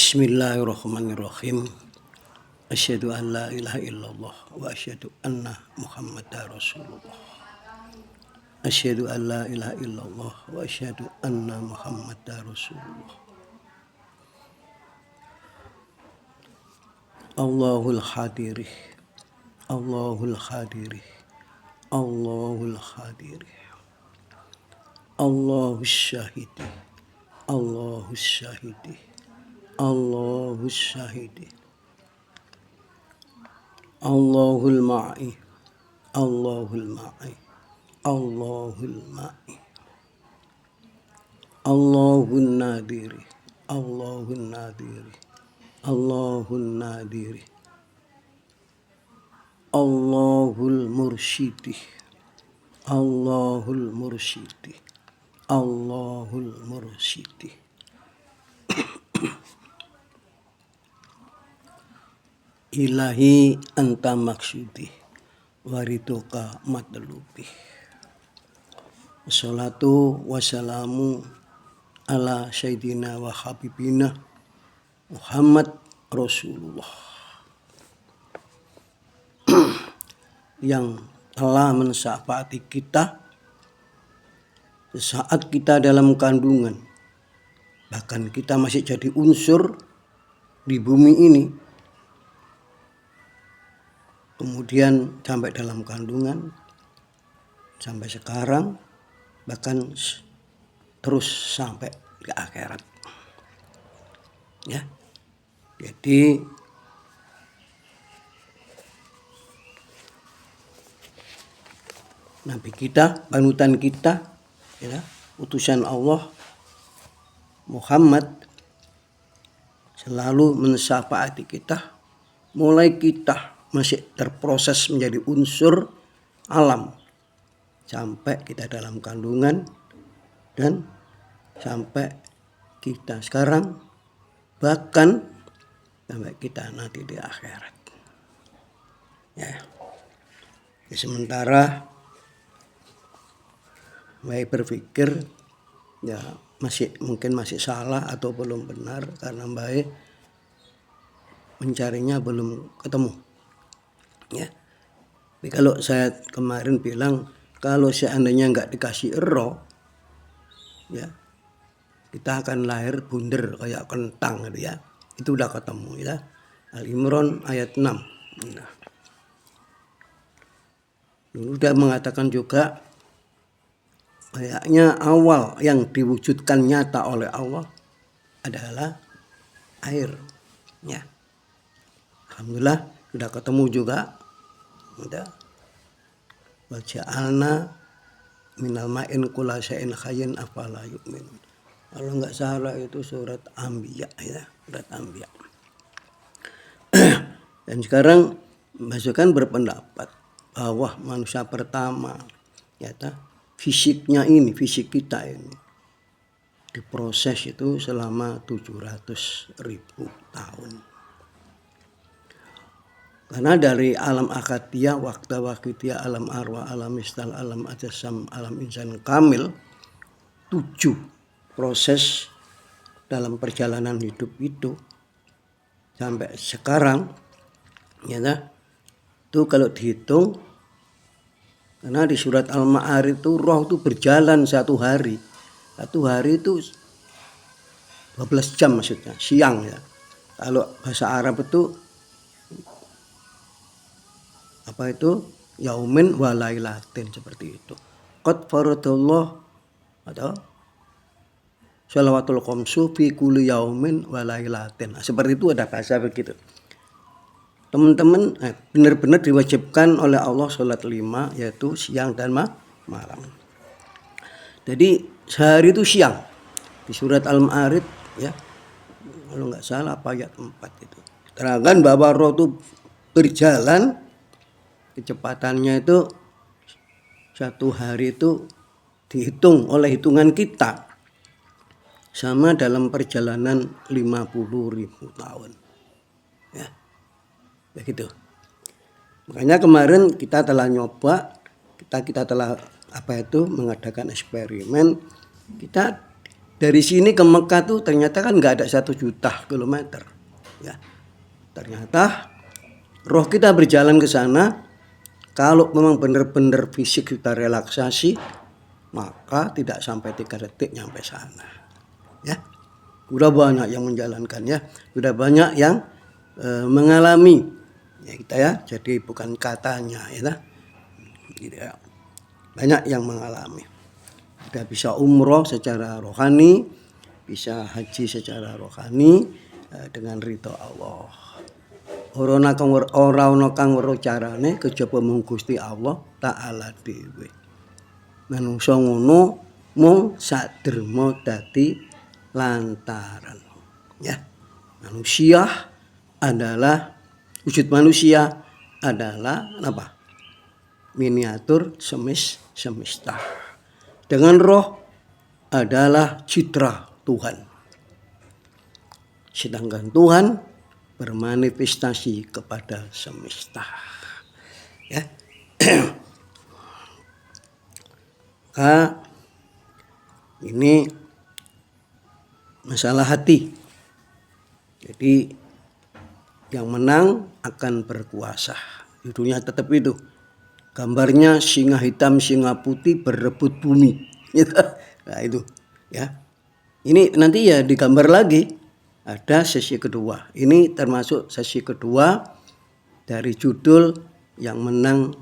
Bismillahirrahmanirrahim. Asyhadu an la ilaha illallah wa asyhadu anna Muhammadar Rasulullah. Asyhadu an la ilaha illallah wa asyhadu anna Muhammadar Rasulullah. Allahul hadirih. Allahul hadirih. Allahul hadirih. Allahus syahidih. Allahus syahidih. Allahus syahidih. Allahul ma'i. Allahul ma'i. Allahul ma'i. Allahun nadiri. Allahun nadiri. Allahun nadiri. Allahul mursyidih. Allahul mursyidih. Allahul mursyidih. Ilahi anta maksudi wariduka matlubi. Wassalatu wassalamu ala sayyidina wa habibina Muhammad Rasulullah yang telah mensyafaati kita saat kita dalam kandungan, bahkan kita masih jadi unsur di bumi ini, kemudian sampai dalam kandungan, sampai sekarang, bahkan terus sampai ke akhirat. Ya, jadi Nabi kita, panutan kita, ya, utusan Allah Muhammad selalu mensyafaati kita, mulai kita masih terproses menjadi unsur alam sampai kita dalam kandungan dan sampai kita sekarang, bahkan sampai kita nanti di akhirat. Ya. Sementara baik berpikir ya mungkin masih salah atau belum benar karena baik mencarinya belum ketemu. Ya, tapi kalau saya kemarin bilang kalau seandainya nggak dikasih roh, ya kita akan lahir bunder kayak kentang gitu ya. Itu udah ketemu ya. Al-Imran ayat 6. Nah. Dulu udah mengatakan juga kayaknya awal yang diwujudkan nyata oleh Allah adalah air. Ya. Alhamdulillah sudah ketemu juga. Udah. Wa ja'alna minal ma'in kulla syai'in hayyin afala yu'minun. Kalau nggak salah itu surat Anbiya ya, surat Anbiya. Dan sekarang Masukan berpendapat bahwa manusia pertama ya fisik kita ini diproses itu selama 700.000 tahun. Karena dari alam akadiyah, waktu-waktu alam arwah, alam istal, alam ajasam, alam insan kamil, 7 proses dalam perjalanan hidup itu sampai sekarang, ya itu kalau dihitung, karena di surat Al-Ma'arij itu roh itu berjalan satu hari itu 12 jam maksudnya, siang ya. Kalau bahasa Arab itu apa itu yaumin wa lailatin, seperti itu. Qad faradallah atau shalawatul khamsu fi kulli yaumin wa lailatin. Nah, seperti itu ada bahasa begitu. Teman-teman benar-benar diwajibkan oleh Allah sholat 5 yaitu siang dan malam. Jadi sehari itu siang. Di surat Al-Ma'arij ya, kalau nggak salah ayat 4 itu terangkan bahwa roh itu berjalan, kecepatannya itu satu hari itu dihitung oleh hitungan kita sama dalam perjalanan 50.000 tahun ya, begitu. Makanya kemarin kita telah kita telah mengadakan eksperimen. Kita Dari sini ke Mekah tuh ternyata kan nggak ada 1 juta kilometer. Ya, ternyata roh kita berjalan ke sana. Kalau memang benar-benar fisik kita relaksasi, maka tidak sampai 3 detik nyampe sana. Ya, udah banyak yang menjalankan ya, udah banyak yang mengalami ya kita ya. Jadi bukan katanya ya, gitu ya. Banyak yang mengalami. Kita bisa umroh secara rohani, bisa haji secara rohani dengan ridho Allah. Ora ana kang weruh carane kejaba mung Gusti Allah taala dhewe. Manungsa ngono mung saderma dadi lantaran. Ya. Manusia adalah wujud manusia adalah apa? Miniatur semesta. Dengan roh adalah citra Tuhan. Sedangkan Tuhan bermanifestasi kepada semesta. Ya. Maka ini masalah hati. Jadi yang menang akan berkuasa. Judulnya tetap itu. Gambarnya singa hitam, singa putih berebut bumi. Nah itu ya. Ini nanti ya digambar lagi. Ada sesi kedua. Ini termasuk sesi kedua dari judul yang menang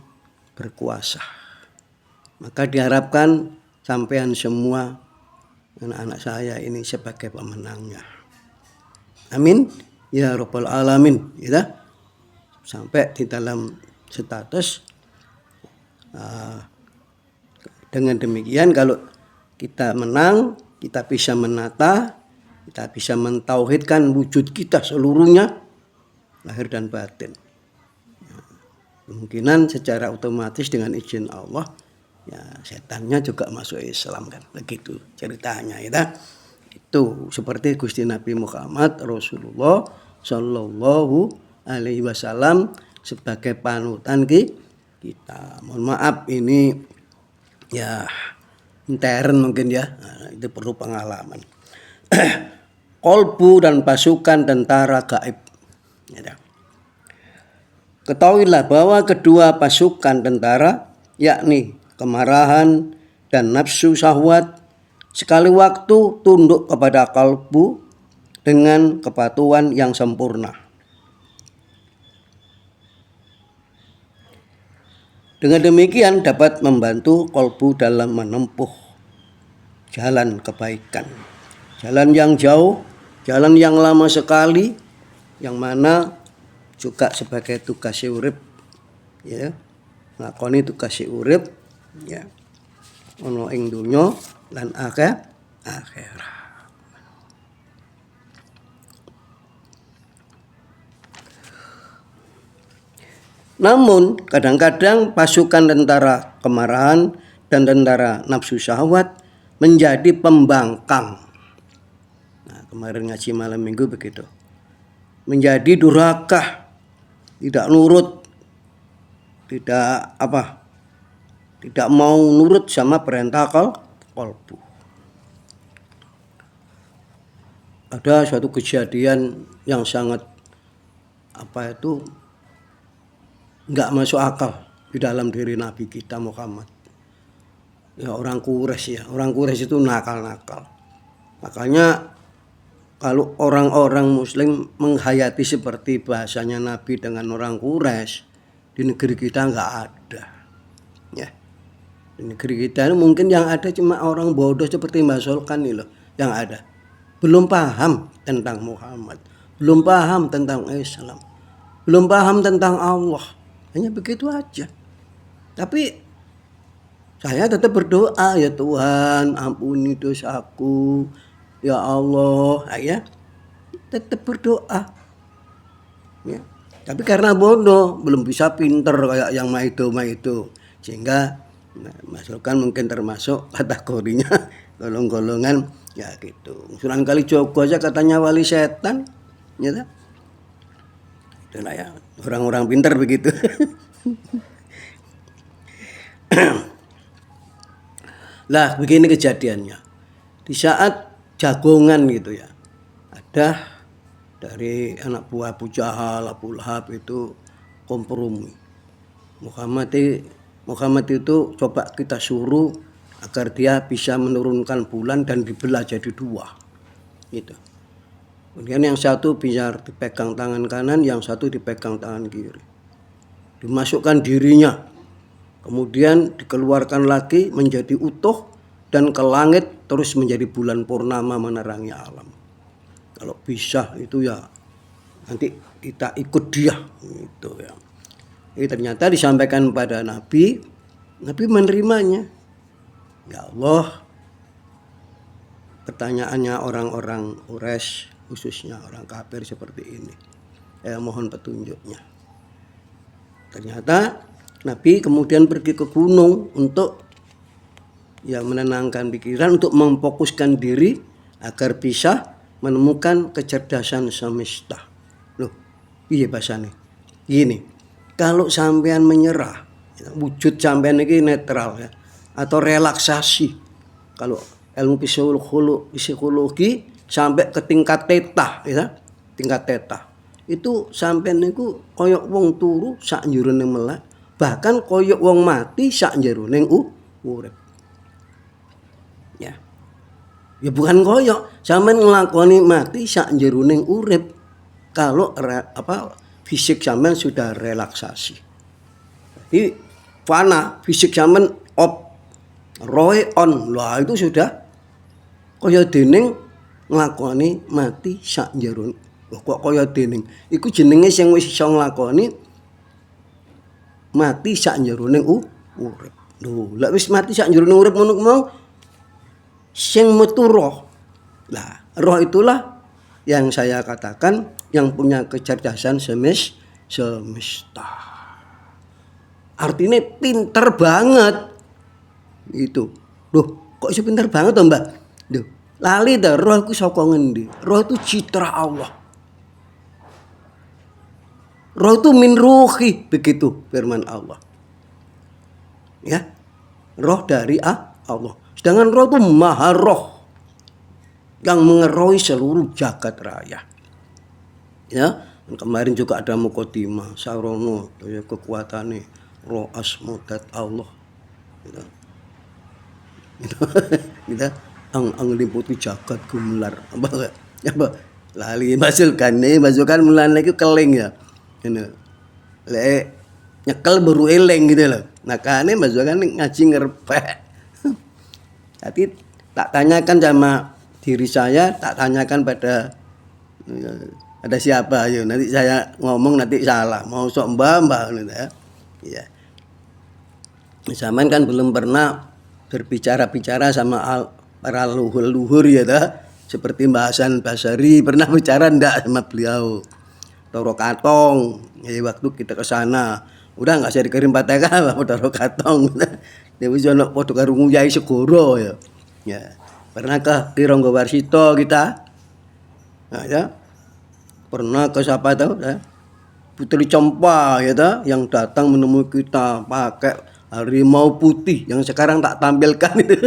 berkuasa. Maka diharapkan sampean semua anak-anak saya ini sebagai pemenangnya. Amin. Ya Rabbal Alamin. Ya. Sampai di dalam status dengan demikian kalau kita menang, kita bisa menata, kita bisa mentauhidkan wujud kita seluruhnya, lahir dan batin. Kemungkinan secara otomatis dengan izin Allah, ya setannya juga masuk Islam kan, begitu ceritanya ya. Itu seperti Gusti Nabi Muhammad Rasulullah Shallallahu Alaihi Wasallam sebagai panutan kita. Mohon maaf ini ya intern mungkin ya, nah, itu perlu pengalaman. Kolbu dan pasukan tentara gaib. Ya. Ketahuilah bahwa kedua pasukan tentara, yakni kemarahan dan nafsu syahwat, sekali waktu tunduk kepada kalbu dengan kepatuhan yang sempurna. Dengan demikian dapat membantu kalbu dalam menempuh jalan kebaikan. Jalan yang jauh, jalan yang lama sekali, yang mana juga sebagai tugas urip ya. Lakoni tugas urip ya. Ono ing dunya lan akhirat. Namun kadang-kadang pasukan tentara kemarahan dan tentara nafsu syahwat menjadi pembangkang. Nah, kemarin ngaji malam minggu begitu. Menjadi durhaka, tidak nurut, tidak mau nurut sama perintah kalbu. Ada suatu kejadian yang sangat nggak masuk akal di dalam diri Nabi kita Muhammad. Ya orang Quraisy ya, orang Quraisy itu nakal-nakal. Makanya kalau orang-orang Muslim menghayati seperti bahasanya Nabi dengan orang Quraisy, di negeri kita nggak ada. Ya, di negeri kita mungkin yang ada cuma orang bodoh seperti Mbak Solkan nih loh, yang ada. Belum paham tentang Muhammad, belum paham tentang Islam, belum paham tentang Allah. Hanya begitu aja. Tapi saya tetap berdoa, ya Tuhan ampuni dosaku, ya Allah, ya tetap berdoa. Ya. Tapi karena bodoh, belum bisa pinter kayak yang itu, sehingga masukkan mungkin termasuk kategorinya golongan ya gitu. Sunan Kalijogo aja katanya wali setan, ya. Itulah ya, orang-orang pintar begitu. Lah begini kejadiannya. Di saat jagongan gitu ya. Ada dari anak buah Abu Jahal, Abu Lahab itu kompromi. Muhammad itu coba kita suruh agar dia bisa menurunkan bulan dan dibelah jadi dua. Gitu. Kemudian yang satu biar dipegang tangan kanan, yang satu dipegang tangan kiri. Dimasukkan dirinya. Kemudian dikeluarkan lagi menjadi utuh dan ke langit terus menjadi bulan purnama menerangi alam. Kalau bisa itu ya nanti kita ikut dia gitu ya. Ini ternyata disampaikan pada Nabi menerimanya. Ya Allah, pertanyaannya orang-orang Quraisy, khususnya orang kafir seperti ini. Saya mohon petunjuknya. Ternyata Nabi kemudian pergi ke gunung untuk ya menenangkan pikiran, untuk memfokuskan diri agar bisa menemukan kecerdasan semesta. Loh, iya bahasanya. Gini. Kalau sampean menyerah, wujud sampean ini netral ya, atau relaksasi. Kalau ilmu psikologi sampai ke tingkat theta, ya, tingkat theta. Itu sampean niku koyok wong turu sak njroning melek, bahkan koyok wong mati sak njroning urip. Ya. Ya bukan koyok, sampean nglakoni mati sak njroning urip. Kalau fisik sampean sudah relaksasi. Jadi fana, fisik sampean off, roe on. Lah itu sudah kaya dening nglakoni mati sak njero. Kok kaya dening. Iku jenenge sing wis iso nglakoni mati sak njeroning urip. Lho, lek wis mati sak njeroning urip ngono mau sing metu roh. Lah, roh itulah yang saya katakan yang punya kecerdasan semesta. Artinya pinter banget. Itu. Loh, kok iso pinter banget toh, Mbak? Loh, lali dah roh iku saka ngendi? Roh itu citra Allah. Roh itu min ruhi, begitu firman Allah. Ya. Roh dari Allah. Sedangkan roh itu maha roh yang mengerohi seluruh jagat raya. Ya, kemarin juga ada mukodimah Sarono, ya, kekuatannya roh asmodat Allah. Kita ang liputi jagat gumelar. Apa? Lali masukkan mulan lagi keling ya. Ini le nyekel baru eleng gitu loh. Nah kane masukkan ngaji ngerpek. Tapi tak tanyakan sama diri saya, tak tanyakan pada ada siapa ayo, nanti saya ngomong nanti salah, mau sok mbah gitu ya. Iya. Zaman kan belum pernah berbicara sama para luhur ya dah. Seperti Mbah Hasan Basari pernah bicara ndak sama beliau. Toro Katong, ya waktu kita ke sana, udah nggak usah dikirim Fatihah apa Toro Katong. Dia bisa nak foto karo Nguyai Segoro ya. Ya. Pernah ke Ronggo Warsito kita. Nah, ya. Pernah ke siapa tahu ya? Putri Cempa ya ta, yang datang menemui kita pakai harimau putih yang sekarang tak tampilkan itu.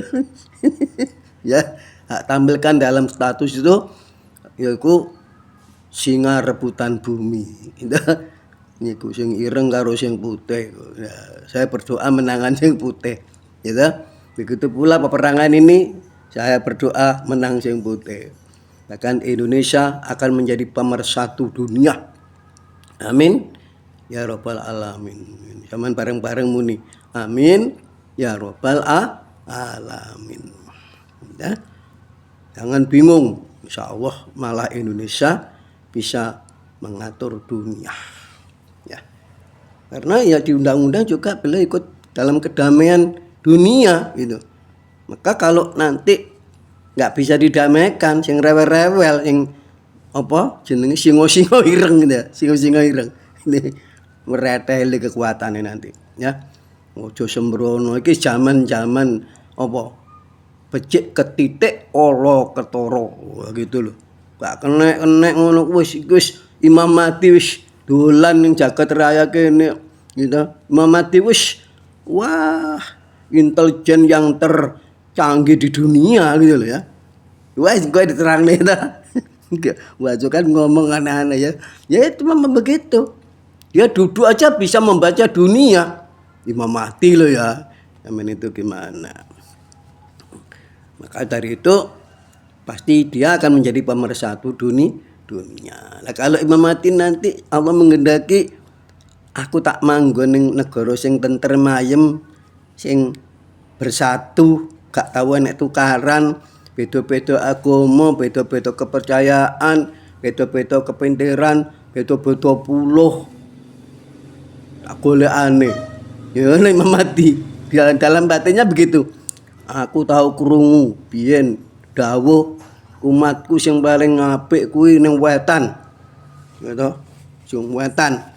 Ya, tak tampilkan dalam status itu yaitu singa rebutan bumi. Niku sing ireng karo sing putih. Ya, saya berdoa menangan sing putih. Ya, begitu pula peperangan ini saya berdoa menang sing putih. Bahkan Indonesia akan menjadi pemersatu dunia. Amin. Ya Rabbal Alamin. Zaman bareng-bareng muni. Amin. Ya Rabbal Alamin. Ya. Jangan bingung. Insya Allah malah Indonesia bisa mengatur dunia. Ya. Karena ya di undang-undang juga beliau ikut dalam kedamaian dunia gitu. Maka kalau nanti nggak bisa didamaikan, sing rewel-rewel, sing apa jenenge singo-singo ireng gitu ya, singo-singo ireng. Ini mereteli kekuatannya nanti, ya. Ojo sembrono iki zaman-zaman apa? Becik ketitik olo ketoro gitu loh. Gak kena ngono wis Imam Mati wis dolan ning jagat raya kene gitu. Imam Mati wis wah intelijen yang tercanggih di dunia gitu loh ya. Wah, gue diterang nih dah. Wah, kan ngomong aneh-aneh ya. Ya itu memang begitu. Dia duduk aja bisa membaca dunia. Imam Mahdi loh ya. Amin itu gimana? Maka dari itu pasti dia akan menjadi pemersatu dunia. Nah, kalau Imam Mahdi nanti Allah menghendaki aku tak manggon ning negara sing tentrem ayem, sing bersatu, gak tahu nek tukaran, beda-beda agama, beda-beda kepercayaan, beda-beda kepinteran, beda-beda puluh. Tak boleh aneh. Ya nek Imam Mahdi dalam batinnya begitu. Aku tahu krungu biyen dawuh umatku sing paling apik kuwi ning wetan. Ya toh, sing wetan.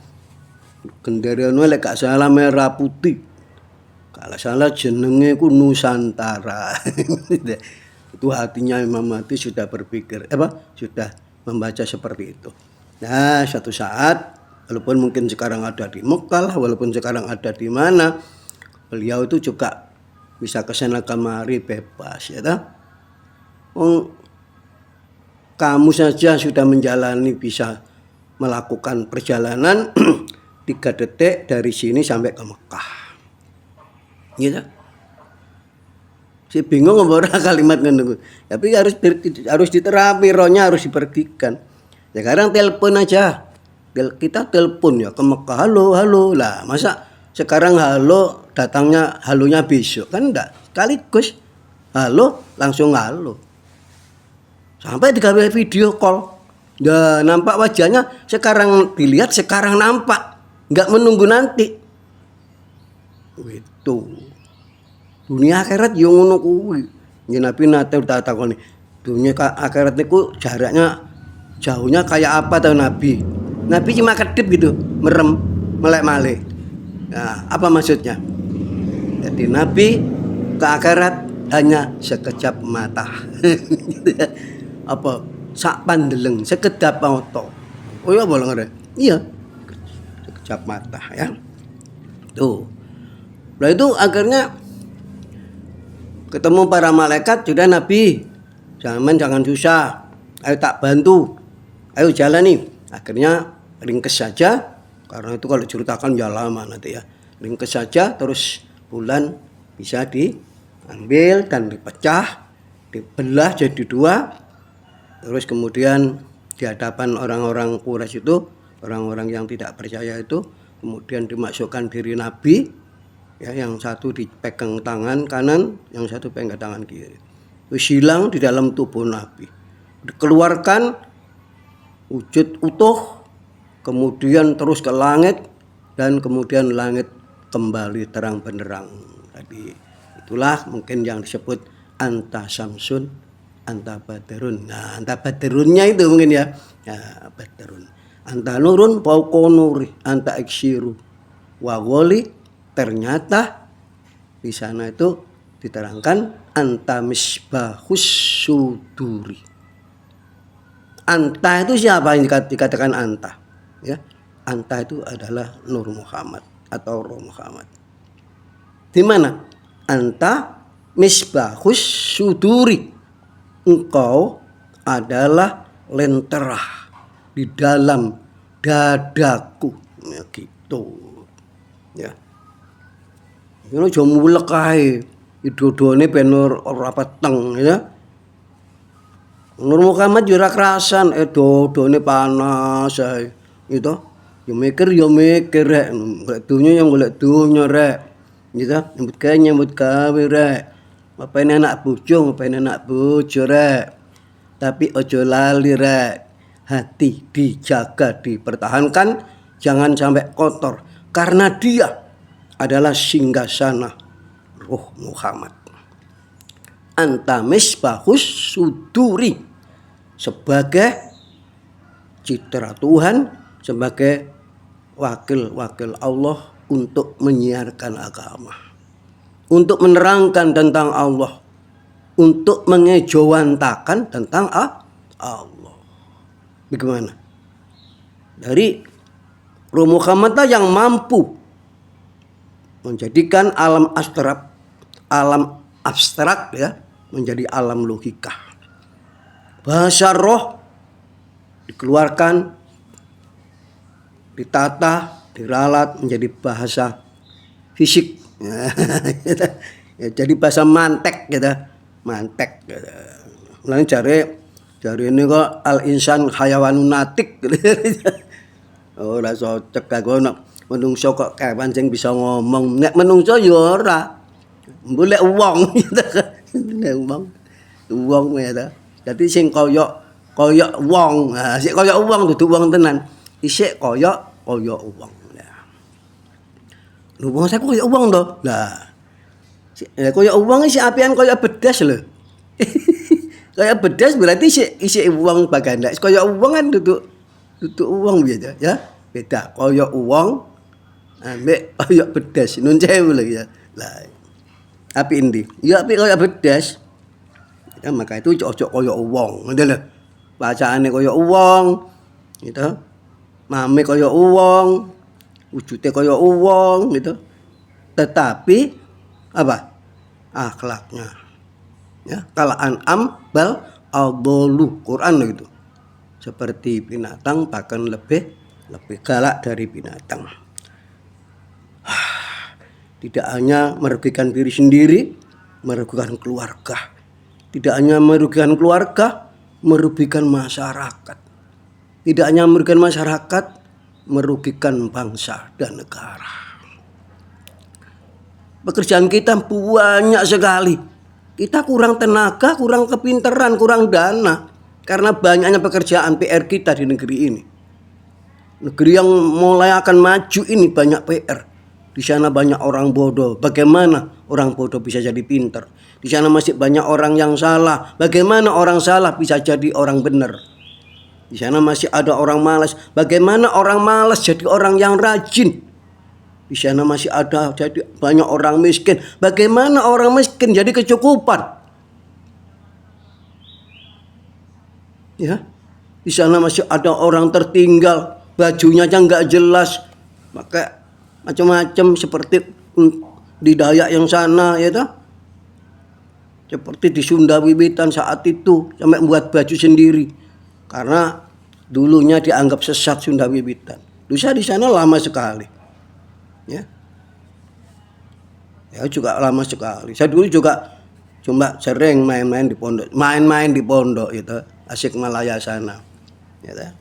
Genderane lek gak salah merah putih. Kalau salah jenenge ku Nusantara. Itu hatinya Imam Mahdi sudah berpikir, sudah membaca seperti itu. Nah, suatu saat, walaupun mungkin sekarang ada di Mekah, walaupun sekarang ada di mana, beliau itu juga bisa kesana kemari bebas, ya toh. Kamu saja sudah menjalani, bisa melakukan perjalanan 3 detik dari sini sampai ke Mekah. Gitu. Si bingung ngomong kalimat ngono. Tapi harus diterapi, rohnya harus dipergikan. Sekarang telepon aja. Kita telepon ya ke Mekah, halo. Lah, masa sekarang halo datangnya halonya besok kan enggak. Sekaligus halo langsung halo. Sampai digawe video call. Ya, nampak wajahnya sekarang dilihat, sekarang nampak. Enggak menunggu nanti. Itu. Dunia akhirat yo ngono kuwi. Ya Nabi nate takoni. Dunia akhirat niku jaraknya jauhnya kayak apa tahu Nabi? Nabi cuma kedip gitu, merem, melek-malek. Nah, apa maksudnya? Jadi Nabi ke akhirat hanya sekejap mata. Apa sak pandeleng, sekedap mata. Oh ya boleh ngene. Iya. Sekejap mata ya. Tuh. Nah itu akhirnya ketemu para malaikat, sudah Nabi. Jangan susah. Ayo tak bantu. Ayo jalan nih. Akhirnya ringkes saja. Karena itu kalau ceritakan ya lama nanti ya. Ringkes saja terus bulan bisa diambil dan dipecah, dibelah jadi 2. Terus kemudian di hadapan orang-orang Quraisy itu, orang-orang yang tidak percaya itu, kemudian dimasukkan diri Nabi, ya, yang satu dipegang tangan kanan, yang satu pegang tangan kiri. Terus hilang di dalam tubuh Nabi. Dikeluarkan wujud utuh, kemudian terus ke langit, dan kemudian langit kembali terang benderang. Tadi itulah mungkin yang disebut anta samsun, anta badrun. Nah, anta badrunnya itu mungkin ya. Ya, badrun. Anta nurun fauqa nuri, anta iksiru wa gholi. Ternyata di sana itu diterangkan anta misbahus suduri. Anta itu siapa yang dikatakan anta? Ya, anta itu adalah Nur Muhammad atau Roh Muhammad. Di mana? Anta misbahus suduri. Engkau adalah lentera di dalam dadaku. Ya, gitu. Ya. Ini aja mulek kae. Idodone ben ora peteng ya. Nur Muhammad yo ora kerasan, dodone panas ae. Gitu. Yo mikir rek. Golek dunya yang golek dunya rek. Gitu. Nyambut gawe rek. Mapene anak bojo rek. Tapi ojo lali rek. Hati dijaga, dipertahankan, jangan sampai kotor. Karena dia adalah singgasana Ruh Muhammad. Anta misbahus suduri, sebagai citra Tuhan, sebagai wakil Allah untuk menyiarkan agama, untuk menerangkan tentang Allah, untuk mengejawantakan tentang Allah. Bagaimana? Dari Ruh Muhammad yang mampu menjadikan alam abstrak ya menjadi alam logika. bahasa roh dikeluarkan, ditata, diralat menjadi bahasa fisik. Ya, jadi bahasa mantek gitu, mantek gitu. Mulane jare ini kok al insan hayawanun natik gitu. Ora cocok aku nek menungso kok kewan sing bisa ngomong. Nek menungso ya ora. Mbulek wong gitu. Nek wong gitu. Dadi sing kaya wong. Nah, sik kaya wong dudu wong tenan. Isik kaya wong. Lho wong saya kaya wong to. Lah kaya wong isi apian kaya bedas lho. Kaya bedas berarti isi wong baganda. Kaya wong kan duduk wong biasa ya. Beda kaya wong ambek kaya bedas. Nun sewu lho ya. Lah api endi? Ya api kaya bedas. Ya maka itu ojo kaya wong. Ngono lho. Bacaane kaya wong. Gitu. Mame kaya wong. Wujude kaya wong gitu. Tetapi apa? Akhlaknya ya kal an'am bal adallu Quran gitu. Seperti binatang bahkan lebih galak dari binatang. Tidak hanya merugikan diri sendiri, merugikan keluarga. Tidak hanya merugikan keluarga, merugikan masyarakat. Tidak hanya merugikan masyarakat, merugikan bangsa dan negara. Pekerjaan kita banyak sekali. Kita kurang tenaga, kurang kepintaran, kurang dana. Karena banyaknya pekerjaan PR kita di negeri ini. Negeri yang mulai akan maju ini banyak PR. Di sana banyak orang bodoh. Bagaimana orang bodoh bisa jadi pintar? Di sana masih banyak orang yang salah. Bagaimana orang salah bisa jadi orang benar? Di sana masih ada orang malas. Bagaimana orang malas jadi orang yang rajin? Di sana masih ada jadi banyak orang miskin. Bagaimana orang miskin jadi kecukupan? Ya, di sana masih ada orang tertinggal, bajunya aja nggak jelas, pakai macam-macam seperti di Dayak yang sana, ya toh? Seperti di Sunda Wiwitan saat itu sampai membuat baju sendiri, karena dulunya dianggap sesat Sunda Wiwitan. Saya di sana lama sekali. Ya juga lama sekali. Saya dulu juga cuma sering main-main di pondok itu asik Malaya sana ya ta?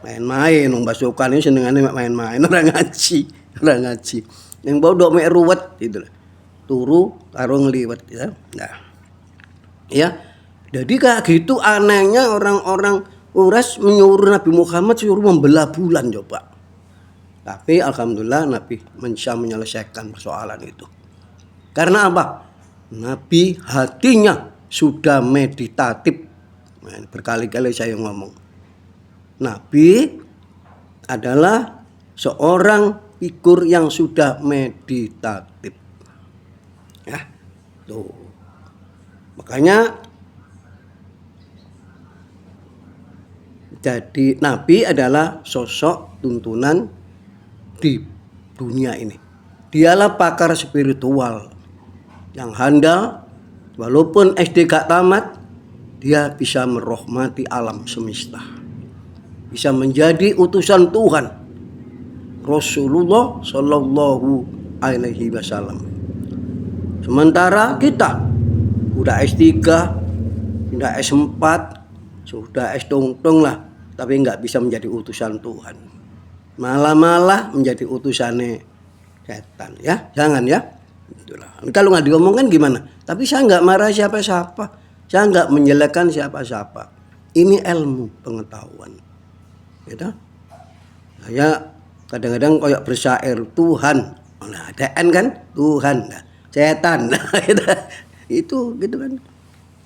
Main-main wong pasukan ini senengane main-main orang ngaji yang bodoh mek ruwet gitu turu karo ngliwet ya. Nah ya jadi kayak gitu anehnya orang-orang Quraisy menyuruh Nabi Muhammad suruh membelah bulan coba. Tapi alhamdulillah Nabi bisa menyelesaikan persoalan itu. Karena apa? Nabi hatinya sudah meditatif. Berkali-kali saya ngomong. Nabi adalah seorang figur yang sudah meditatif. Ya, tuh. Makanya jadi Nabi adalah sosok tuntunan di dunia ini. Dialah pakar spiritual yang handal, walaupun SD gak tamat, dia bisa merahmati alam semesta. Bisa menjadi utusan Tuhan Rasulullah Shallallahu Alaihi Wasallam. Sementara kita udah S3, udah S4, sudah S tungtung lah, tapi nggak bisa menjadi utusan Tuhan. Malah menjadi utusannya setan ya, jangan ya. Itulah. Kalau nggak diomongkan gimana? Tapi saya nggak marah siapa-siapa, saya nggak menjelekkan siapa-siapa. Ini ilmu pengetahuan, gitu. Saya kadang-kadang kayak bersyair Tuhan, nah ada N kan, Tuhan, nah, setan, nah, itu gitu kan,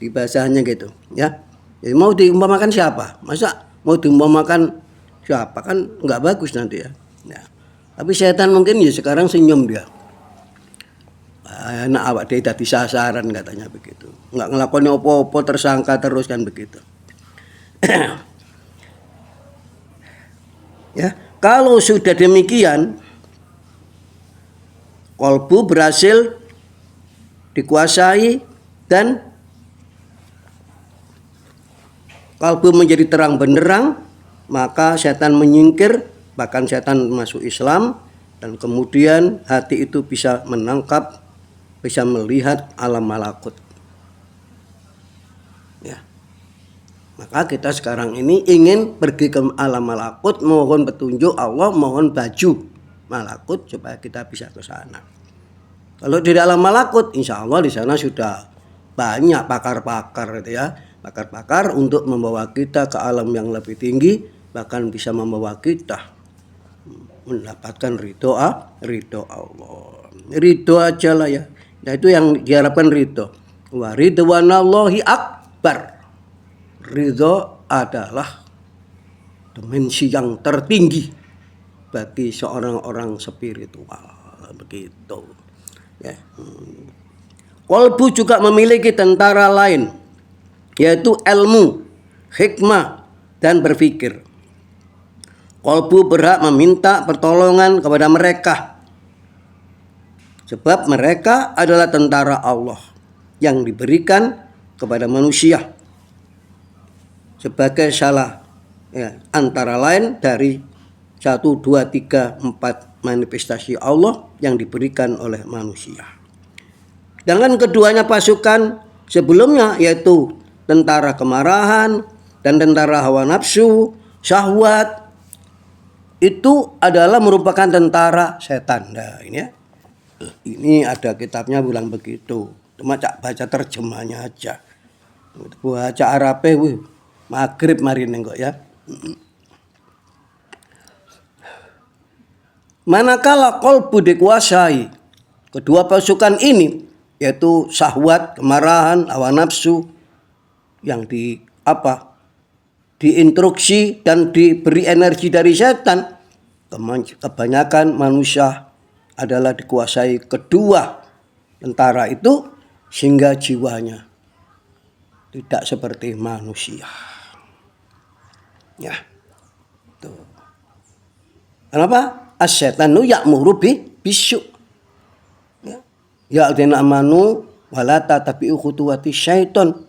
di bahasanya gitu ya. Jadi mau diumpamakan siapa? Masa mau diumpamakan siapa kan nggak bagus nanti ya. Nah, tapi setan mungkin ya sekarang senyum dia. Enak awak dia tadi sasaran katanya begitu. Nggak ngelakuin opo-opo tersangka terus kan begitu. Ya, kalau sudah demikian, kolbu berhasil dikuasai dan kalbu menjadi terang benderang, maka setan menyingkir, bahkan setan masuk Islam, dan kemudian hati itu bisa menangkap, bisa melihat alam malakut. Ya. Maka kita sekarang ini ingin pergi ke alam malakut, mohon petunjuk Allah, mohon baju malakut supaya kita bisa ke sana. Kalau di alam malakut, insya Allah di sana sudah banyak pakar-pakar gitu ya, pakar-pakar untuk membawa kita ke alam yang lebih tinggi, bahkan bisa membawa kita mendapatkan ridho Allah. Ridho aja lah ya. Nah itu yang diharapkan ridho. Wa ridwanallahi akbar. Ridho adalah dimensi yang tertinggi bagi seorang orang spiritual, begitu. Ya. Qalbu juga memiliki tentara lain, yaitu ilmu, hikmah, dan berpikir. Qalbu berhak meminta pertolongan kepada mereka, sebab mereka adalah tentara Allah yang diberikan kepada manusia sebagai salah antara lain dari 1, 2, 3, 4 manifestasi Allah yang diberikan oleh manusia. Dengan keduanya pasukan sebelumnya, yaitu tentara kemarahan dan tentara hawa nafsu, syahwat, itu adalah merupakan tentara setan. Nah, ini ada kitabnya bilang begitu. Cuma baca terjemahnya aja. Baca Arabnya, maghrib mari nengok ya. Manakala qalbu dikuasai kedua pasukan ini, yaitu syahwat, kemarahan, hawa nafsu, yang diinstruksi dan diberi energi dari setan, kebanyakan manusia adalah dikuasai kedua tentara itu, sehingga jiwanya tidak seperti manusia. Ya. Tuh. Kenapa? As-syatanu ya'muru bisyuk. Ya alladzina amanu wala tattabi'u khutuwati syaiton.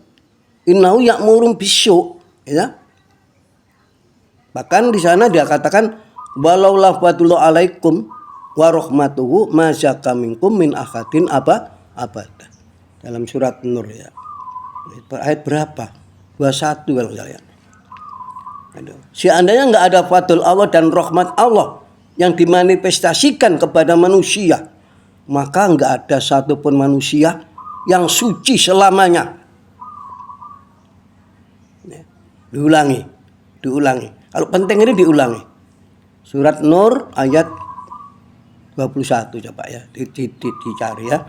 Innahu ya'muru bisyuk. Ya. Bahkan di sana dia katakan walau lafadullah alaikum wa rahmatuhu ma syaka minkum min ahadin abada. Dalam surat Nur ya. Ayat berapa? 21 kalau saya lihat. Seandainya enggak ada fadl Allah dan rahmat Allah yang dimanifestasikan kepada manusia, maka enggak ada satupun manusia yang suci selamanya. Diulangi. Kalau penting ini diulangi. Surat Nur ayat 21 coba ya, dicari ya.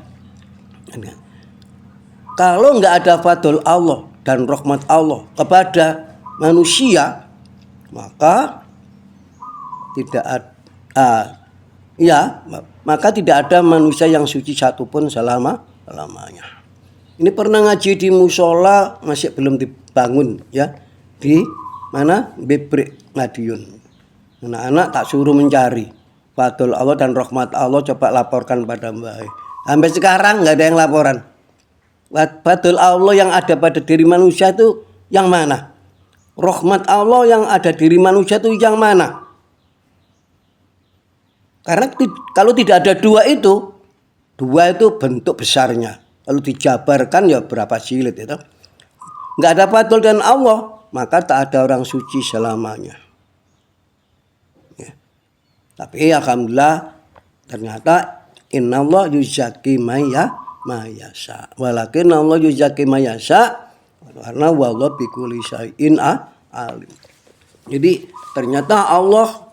Kalau enggak ada fadl Allah dan rahmat Allah kepada manusia, maka tidak ada manusia yang suci satupun selamanya. Ini pernah ngaji di musola, masih belum dibangun ya, di mana Bebrek Madiun. Anak-anak tak suruh mencari fadl Allah dan rahmat Allah, coba laporkan pada Mbak. Sampai sekarang nggak ada yang laporan. Fadl Allah yang ada pada diri manusia itu yang mana? Rahmat Allah yang ada diri manusia itu yang mana? Karena kalau tidak ada dua itu bentuk besarnya. Kalau dijabarkan ya berapa jilid itu. Nggak ada fadl dan Allah, maka tak ada orang suci selamanya. Ya. Tapi alhamdulillah ternyata innallah yuzaki mayasa. Walakin Allah yuzaki mayasa karena wallahu bikulli syai'in alim. Jadi ternyata Allah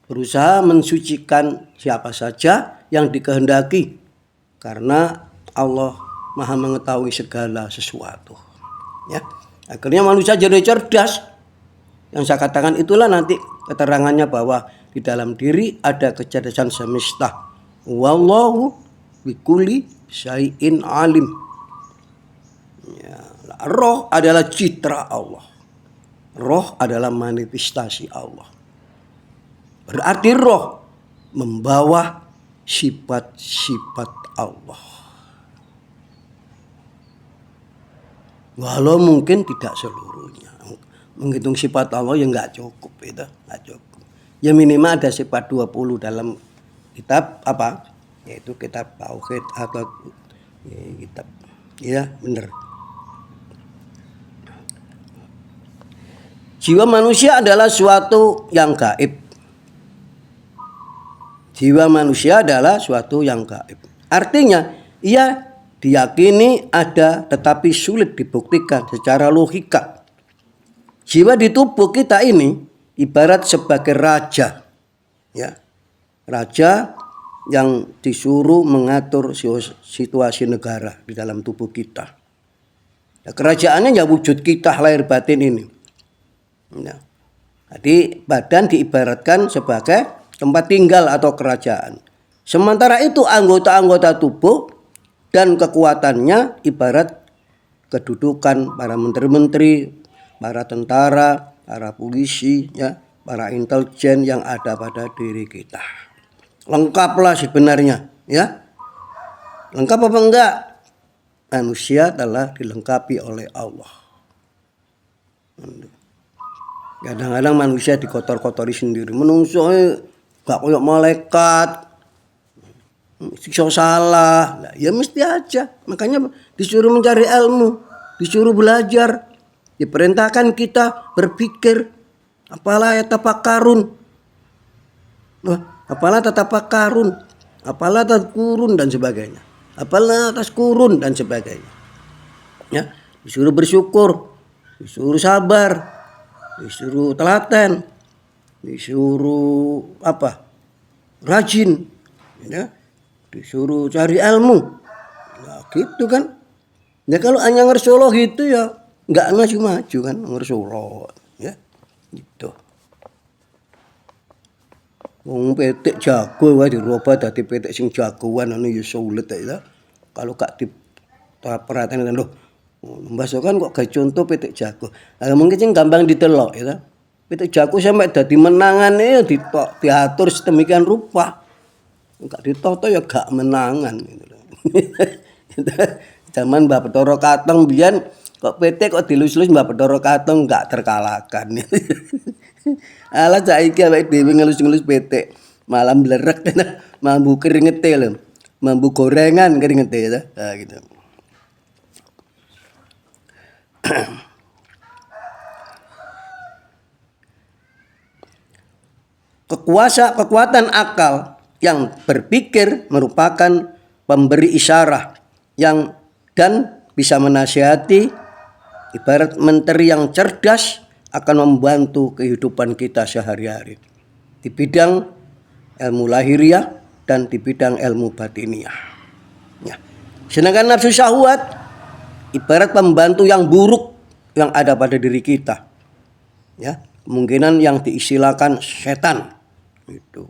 berusaha mensucikan siapa saja yang dikehendaki, karena Allah Maha mengetahui segala sesuatu. Ya. Akhirnya manusia jadi cerdas. Yang saya katakan itulah nanti keterangannya bahwa di dalam diri ada kecerdasan semesta. Wallahu bikulli syai'in alim. Ya, roh adalah citra Allah. Roh adalah manifestasi Allah. Berarti roh membawa sifat-sifat Allah. Walau mungkin tidak seluruhnya. menghitung sifat Allah ya nggak cukup itu, nggak cukup. Ya minimal ada sifat 20 dalam kitab apa? Yaitu kitab tauhid atau ya, kitab ya benar. Jiwa manusia adalah suatu yang gaib. Jiwa manusia adalah suatu yang gaib. Artinya ia diyakini ada tetapi sulit dibuktikan secara logika. Jiwa di tubuh kita ini ibarat sebagai raja, ya, raja yang disuruh mengatur situasi negara di dalam tubuh kita. Ya, kerajaannya ya wujud kita lahir batin ini. Ya. Jadi badan diibaratkan sebagai tempat tinggal atau kerajaan. Sementara itu anggota-anggota tubuh dan kekuatannya ibarat kedudukan para menteri-menteri, para tentara, para polisi, ya, para intelijen yang ada pada diri kita. Lengkaplah sebenarnya, ya. Lengkap apa enggak? Manusia telah dilengkapi oleh Allah. Kadang-kadang manusia dikotor-kotori sendiri. Menungso gak koyok malaikat. Siksa salah. Nah, ya mesti aja. Makanya disuruh mencari ilmu, disuruh belajar. Diperintahkan kita berpikir. Apalah yatafakkarun. Apalah tatafakkarun. Apalah tadkurun dan sebagainya. Apalah taskurun dan sebagainya. Ya, disuruh bersyukur, disuruh sabar, disuruh telaten, disuruh apa? Rajin, ya, disuruh cari ilmu. Nah, gitu kan. Ya kalau hanya ngersolo gitu ya nggak maju-maju kan ngersolo, ya, gitu. Wong petik jago wae dirubah dadi petik sing jagoan anu ya sulit ya. Kalau gak diperhatiin lho. Mbah kan kok gak contoh petik jago. Lah mungkin sing gampang ditelok ya. Petik jago sampai dadi menangane diatur sedemikian rupa. Gak ditoto ya gak menangan gitu lho. Zaman Mbah Bathara Kateng biyen kok petik kok dilus-lus Mbah Bathara Kateng gak terkalahkan. Alah saiki awake dhewe ngelus-ngelus petik malah blerek mambu keringete lho. Mambu gorengan keringete ya. Nah, gitu. Kekuatan akal yang berpikir merupakan pemberi isyarah yang dan bisa menasihati, ibarat menteri yang cerdas akan membantu kehidupan kita sehari-hari di bidang ilmu lahiriah dan di bidang ilmu batiniah. Ya. Sedangkan nafsu syahwat ibarat pembantu yang buruk yang ada pada diri kita. Ya, kemungkinan yang diistilahkan setan itu.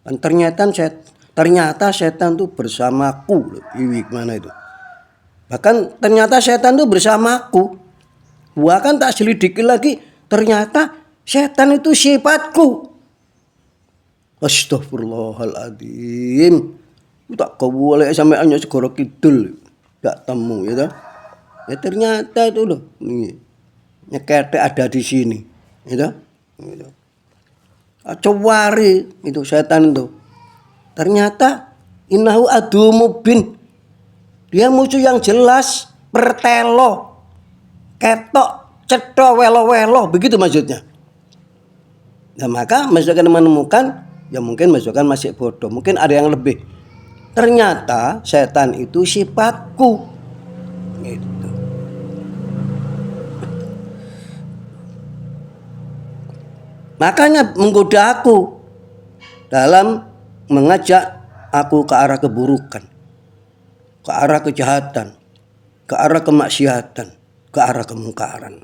Dan ternyata setan itu bersamaku. Gimana itu? Bahkan ternyata setan itu bersamaku. Bahkan tak selidiki lagi, ternyata setan itu sifatku. Astagfirullahaladzim. Tak kau boleh sampai hanya segoro kidul. Tak temu ya. Ya ternyata itu loh. Nyeketek ada di sini. Ya. Cowari itu setan itu. Ternyata innahu adu mubin. Dia musuh yang jelas, pertelo. Ketok, cetok, welo-welo, begitu maksudnya. Nah maka misalkan menemukan, ya mungkin misalkan masih bodoh, mungkin ada yang lebih. Ternyata setan itu sifatku, gitu. Makanya menggoda aku dalam mengajak aku ke arah keburukan, ke arah kejahatan, ke arah kemaksiatan, ke arah kemungkaran,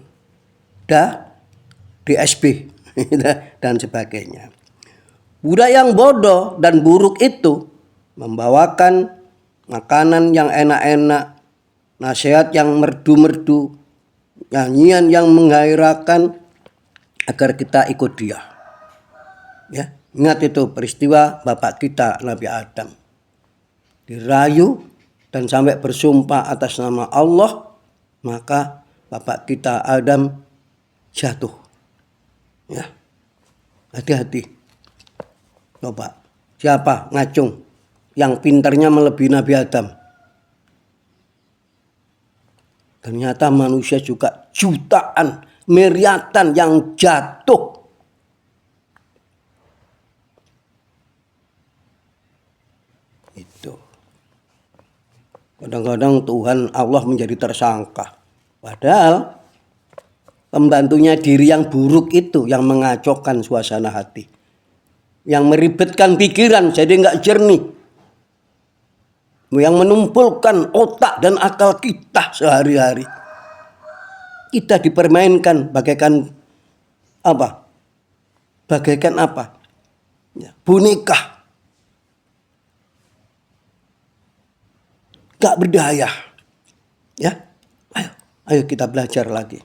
DSB dan sebagainya. Budak yang bodoh dan buruk itu membawakan makanan yang enak-enak, nasihat yang merdu-merdu, nyanyian yang menggairahkan agar kita ikut dia. Ya, ingat itu peristiwa bapak kita Nabi Adam dirayu dan sampai bersumpah atas nama Allah. Maka bapak kita Adam jatuh. Ya. Hati-hati. Coba, siapa ngacung yang pintarnya melebihi Nabi Adam? Ternyata manusia juga jutaan, miliaran yang jatuh. Itu. Kadang-kadang Tuhan Allah menjadi tersangka. Padahal pembantunya diri yang buruk itu yang mengacaukan suasana hati. Yang meribetkan pikiran jadi nggak jernih. Yang menumpulkan otak dan akal kita sehari-hari. Kita dipermainkan bagaikan apa? Bagaikan apa? Ya, boneka. Gak berdaya. Ya, ayo kita belajar lagi.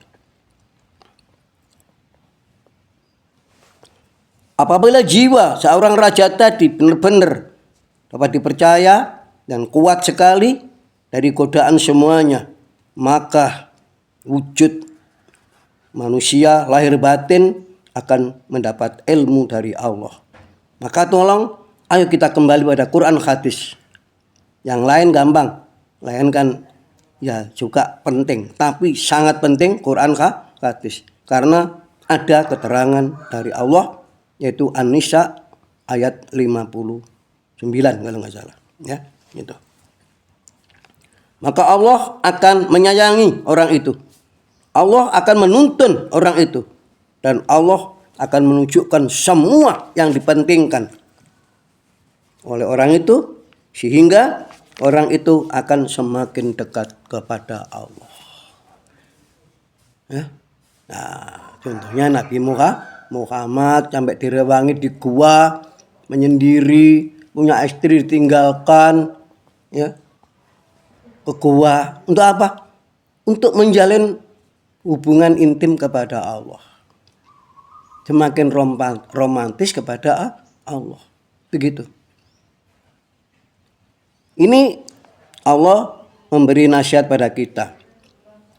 Apabila jiwa seorang raja tadi benar-benar dapat dipercaya dan kuat sekali dari godaan semuanya, maka wujud manusia lahir batin akan mendapat ilmu dari Allah. Maka tolong, ayo kita kembali pada Quran hadis. Yang lain gampang, lain kan ya juga penting, tapi sangat penting Quran hadis karena ada keterangan dari Allah. Yaitu An-Nisa ayat 59 kalau nggak salah. Ya, gitu. Maka Allah akan menyayangi orang itu. Allah akan menuntun orang itu. Dan Allah akan menunjukkan semua yang dipentingkan oleh orang itu. Sehingga orang itu akan semakin dekat kepada Allah. Ya. Nah, contohnya Nabi Muhammad sampai direwangi di gua, menyendiri, punya istri ditinggalkan, ya, ke gua. Untuk apa? Untuk menjalin hubungan intim kepada Allah. Semakin romantis kepada Allah. Begitu. Ini Allah memberi nasihat pada kita.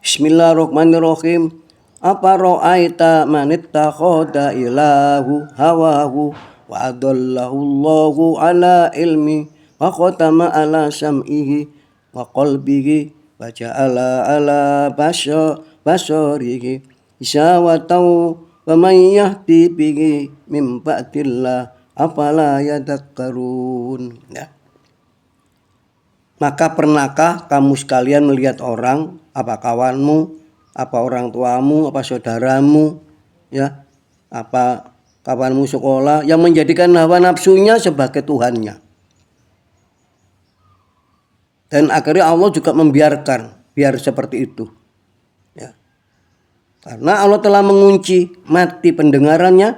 Bismillahirrahmanirrahim. Apa ra'aita man ittakhadha ilahu hawahu wa adallahu Allahu ala ilmi wa khatama ala sam'ihi wa qalbihi wa ja'ala ala basarihi isawatau wa man yahdi bihi min ba'dillah afala yadhakkarun. Ya. Maka pernahkah kamu sekalian melihat orang, apa kawanmu, apa orang tuamu, apa saudaramu, ya, apa kawanmu sekolah yang menjadikan hawa nafsunya sebagai Tuhannya. Dan akhirnya Allah juga membiarkan biar seperti itu. Ya. Karena Allah telah mengunci mati pendengarannya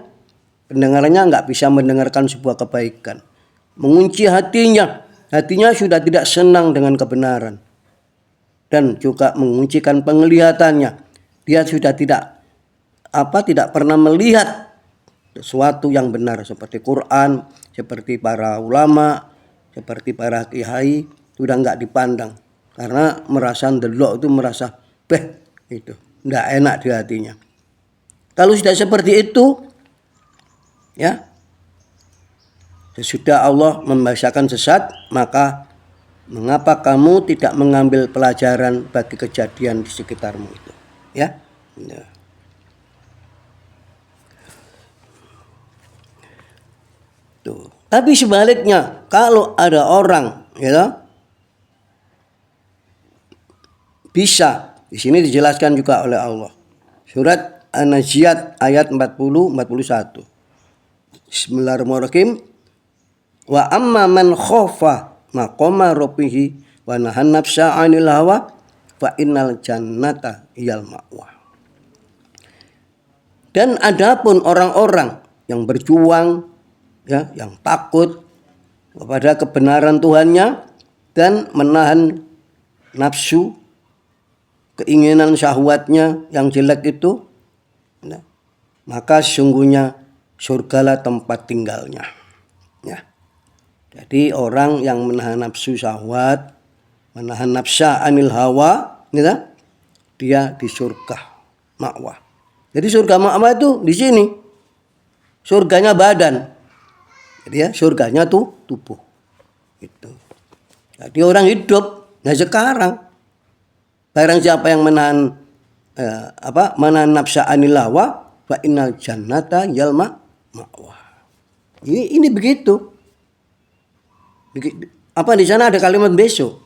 nggak bisa mendengarkan sebuah kebaikan. Mengunci hatinya sudah tidak senang dengan kebenaran. Dan juga menguncikan penglihatannya. Dia sudah tidak pernah melihat sesuatu yang benar seperti Quran, seperti para ulama, seperti para kiai, sudah enggak dipandang karena merasa ndelok itu merasa itu enggak enak di hatinya. Kalau sudah seperti itu, ya, sesudah Allah membahasakan sesat, maka mengapa kamu tidak mengambil pelajaran bagi kejadian di sekitarmu itu? Ya. Ya. Tuh. Tapi sebaliknya, kalau ada orang, ya, bisa, di sini dijelaskan juga oleh Allah. Surat An-Naziat ayat 40-41. Bismillahirrahmanirrahim. Wa amma man khofa maqama rabbihi wa nahan nafsa 'anil hawa fa innal jannata iyal ma'wa. Dan adapun orang-orang yang berjuang, ya, yang takut kepada kebenaran Tuhannya dan menahan nafsu, keinginan syahwatnya yang jelek itu, ya, maka sesungguhnya surgalah tempat tinggalnya. Ya. Jadi orang yang menahan nafsu syahwat, menahan nafsa anil hawa, gitu, dia di surga ma'wa. Jadi surga ma'wa itu di sini. Surganya badan. Jadi ya, surganya tuh tubuh. Itu. Jadi orang hidup, nah sekarang barang siapa yang menahan menahan nafsa anil hawa, fa innal jannata yal ma'wa. Ini begitu. Apa di sana ada kalimat besok?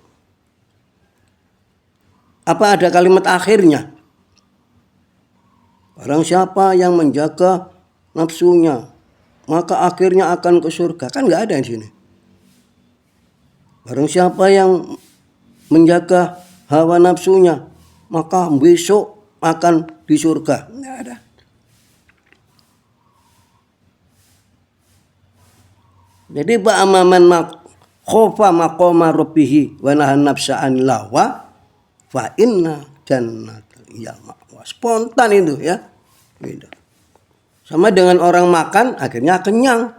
Apa ada kalimat akhirnya? Barang siapa yang menjaga nafsunya, maka akhirnya akan ke surga. Kan nggak ada di sini. Barang siapa yang menjaga hawa nafsunya, maka besok akan di surga. Nggak ada. Jadi ba'amaman khofa maqama rabbihi wa nahan nafsa anil hawa fa inna jannatal ya ma'wa. Spontan itu ya. Gitu. Sama dengan orang makan akhirnya kenyang.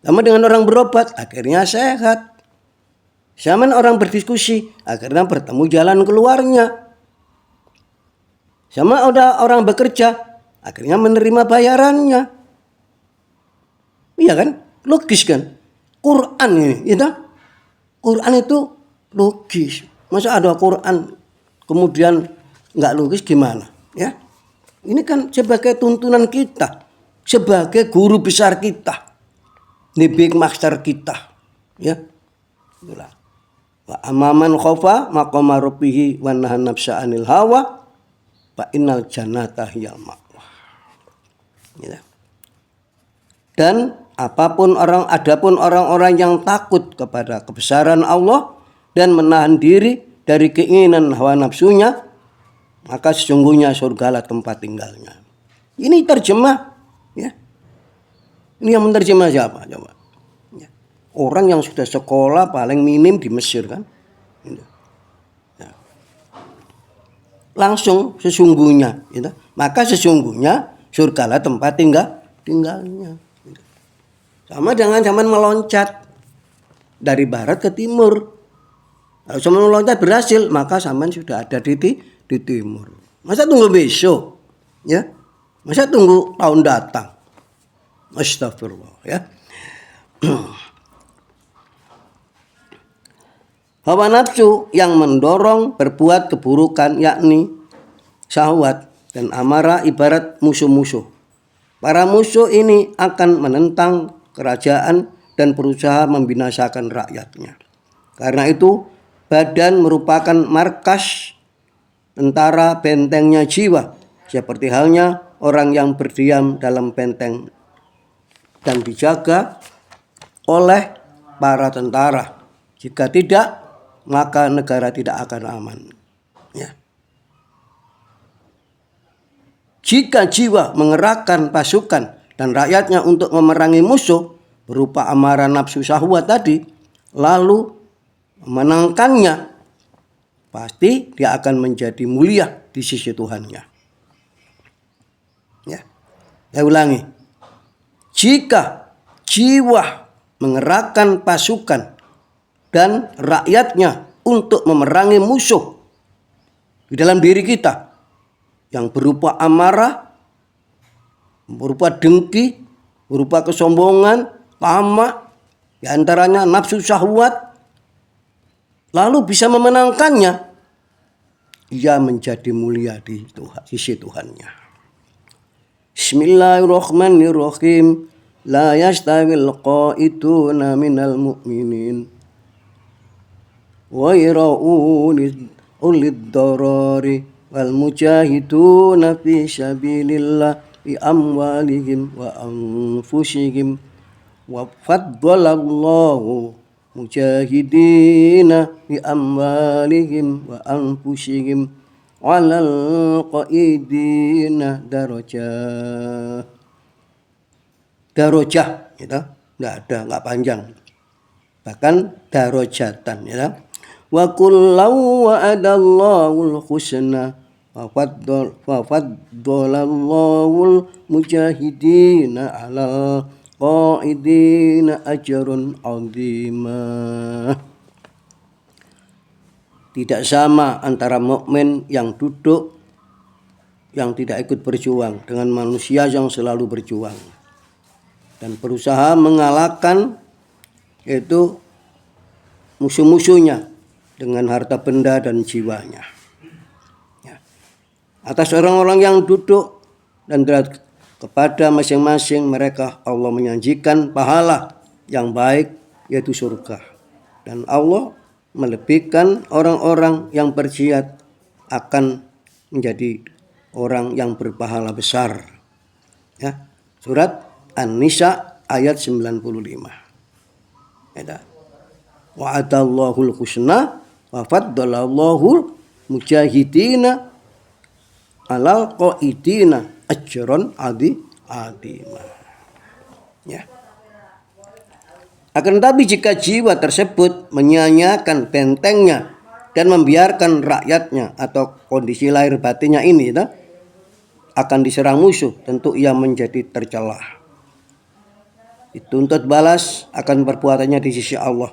Sama dengan orang berobat akhirnya sehat. Sama dengan orang berdiskusi akhirnya bertemu jalan keluarnya. Sama ada orang bekerja akhirnya menerima bayarannya. Iya kan? Logis kan? Quran ini, ya tak? Quran itu logis. Masa ada Quran kemudian nggak logis gimana? Ya, ini kan sebagai tuntunan kita, sebagai guru besar kita, big master kita, ya. Itulah. Wa amaman khofa maqama rabbihi wa nahan nafsa anil hawa fa innal jannata hiyal ma'wa. Ya. Dan adapun orang-orang yang takut kepada kebesaran Allah dan menahan diri dari keinginan hawa nafsunya, maka sesungguhnya surgalah tempat tinggalnya. Ini terjemah, ya. Ini yang menerjemah siapa? Coba. Ya. Orang yang sudah sekolah paling minim di Mesir kan. Ya. Langsung sesungguhnya, gitu. Maka sesungguhnya surgalah tempat tinggalnya. Sama dengan zaman meloncat dari barat ke timur. Kalau zaman meloncat berhasil, maka zaman sudah ada di timur. Masa tunggu besok? Ya. Masa tunggu tahun datang? Astagfirullah, ya. Hawa nafsu yang mendorong berbuat keburukan yakni syahwat dan amarah ibarat musuh-musuh. Para musuh ini akan menentang kerajaan dan berusaha membinasakan rakyatnya. Karena itu badan merupakan markas tentara bentengnya jiwa, seperti halnya orang yang berdiam dalam benteng dan dijaga oleh para tentara. Jika tidak, maka negara tidak akan aman. Ya. Jika jiwa mengerahkan pasukan dan rakyatnya untuk memerangi musuh berupa amarah nafsu syahwat tadi, lalu memenangkannya, pasti dia akan menjadi mulia di sisi Tuhannya. Ya. Saya ulangi. Jika jiwa mengerahkan pasukan dan rakyatnya untuk memerangi musuh di dalam diri kita yang berupa amarah, berupa dengki, berupa kesombongan, tamak, di antaranya nafsu syahwat, lalu bisa memenangkannya, ia menjadi mulia di sisi Tuhannya. Bismillahirrahmanirrahim. La yastawil qa'iduna minal mu'minin ghairu ulid darari wal mujahiduna fi sabilillah bi amwalihim wa anfusihim wa faddalallahu mujahidina bi amwalihim wa anfusihim 'alal qaidina darajah. Darajah gitu, enggak panjang. Bahkan darajatan ya. Wa kullu wa'adallahu husna wa faddalallahu mujahidina 'alal qaidina ajrun 'azima. Tidak sama antara mukmin yang duduk yang tidak ikut berjuang dengan manusia yang selalu berjuang dan berusaha mengalahkan yaitu musuh-musuhnya dengan harta benda dan jiwanya. Ya. Atas orang-orang yang duduk dan kepada masing-masing mereka Allah menjanjikan pahala yang baik yaitu surga. Dan Allah melebihkan orang-orang yang berjihad akan menjadi orang yang berpahala besar. Ya. Surat An-Nisa ayat 95. Ya. Wa'adallahul husna wa faddalallahul mujahidina alal qaidina ajron adima. Ya. Akan tetapi jika jiwa tersebut menyia-nyiakan bentengnya dan membiarkan rakyatnya atau kondisi lahir batinnya ini akan diserang musuh, tentu ia menjadi tercelah. Dituntut balas akan perbuatannya di sisi Allah.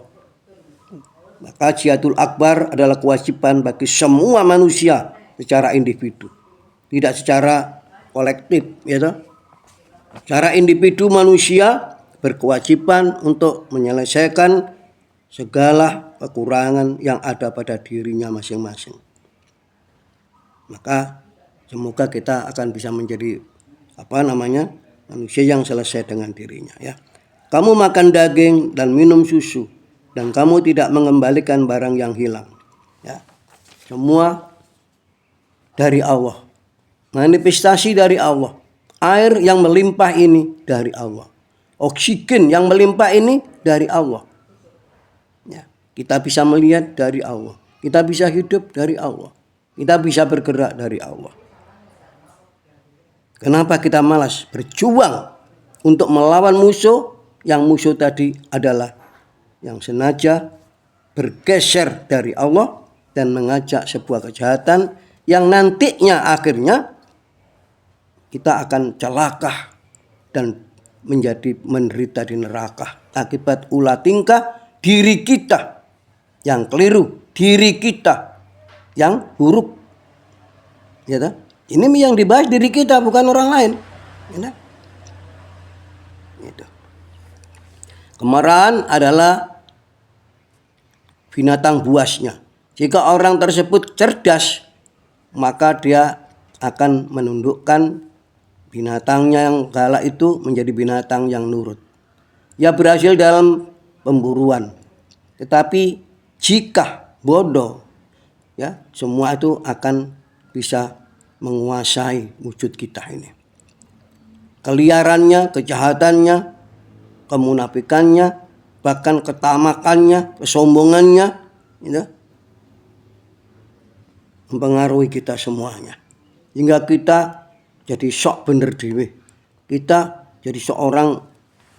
Maka jihadul akbar adalah kewajiban bagi semua manusia secara individu, tidak secara kolektif, ya toh. Secara individu manusia berkewajiban untuk menyelesaikan segala kekurangan yang ada pada dirinya masing-masing. Maka semoga kita akan bisa menjadi manusia yang selesai dengan dirinya, ya. Kamu makan daging dan minum susu dan kamu tidak mengembalikan barang yang hilang, ya. Semua dari Allah, manifestasi dari Allah. Air yang melimpah ini dari Allah, oksigen yang melimpah ini dari Allah, ya. Kita bisa melihat dari Allah, kita bisa hidup dari Allah, kita bisa bergerak dari Allah. Kenapa kita malas berjuang untuk melawan musuh, yang musuh tadi adalah yang sengaja bergeser dari Allah dan mengajak sebuah kejahatan yang nantinya akhirnya kita akan celaka dan menjadi menderita di neraka akibat ulah tingkah diri kita yang keliru, diri kita yang buruk, ya toh? Ini yang dibahas diri kita, bukan orang lain, ya. Gitu. Kemarahan adalah binatang buasnya. Jika orang tersebut cerdas, maka dia akan menundukkan binatangnya yang galak itu menjadi binatang yang nurut. Ia berhasil dalam pemburuan. Tetapi jika bodoh, ya, semua itu akan bisa menguasai wujud kita ini. Keliarannya, kejahatannya, kemunafikannya, bahkan ketamakannya, kesombongannya, ya, mempengaruhi kita semuanya. Hingga kita jadi sok bener dhewe. Kita jadi seorang